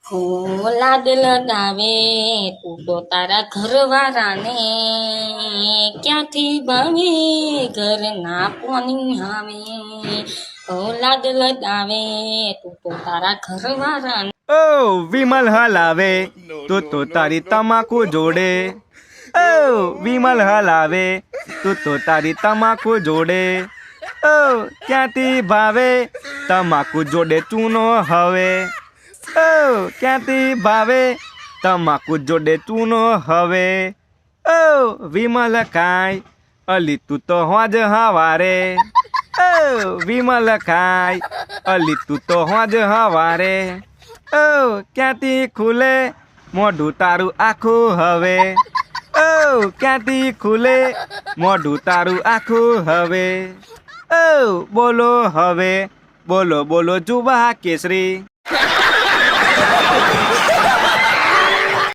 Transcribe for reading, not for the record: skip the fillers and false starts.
હો લાડ લડાવે તું તો તારા ઘરવાળાને ક્યાંથી ભાવે ઘરના પોની આવે. હો લાડ લડાવે તું તો તારા ઘરવાળાને. ઓ વિમલ હલાવે તું તો તારી તમાકુ જોડે. ઓ વિમલ હલાવે તું તો તારી તમાકુ જોડે. ઓ ક્યાંથી ભાવે તમાકુ જોડે ચૂનો હવે. ઓ ક્યાંથી ભાવે તમાકુ જોડે ચૂનો હવે. ઓ વિમલ ખાય અલી તું તો હોજ હવારે. ઓ વિમલ ખાય અલી તું તો હોજ હવારે. ઓ ક્યાંથી ખુલે મોઢું તારું આખું હવે. ઓ ક્યાંથી ખુલે મોઢું તારું આખું હવે. ઓ બોલો હવે બોલો બોલો જુબા કેસરી.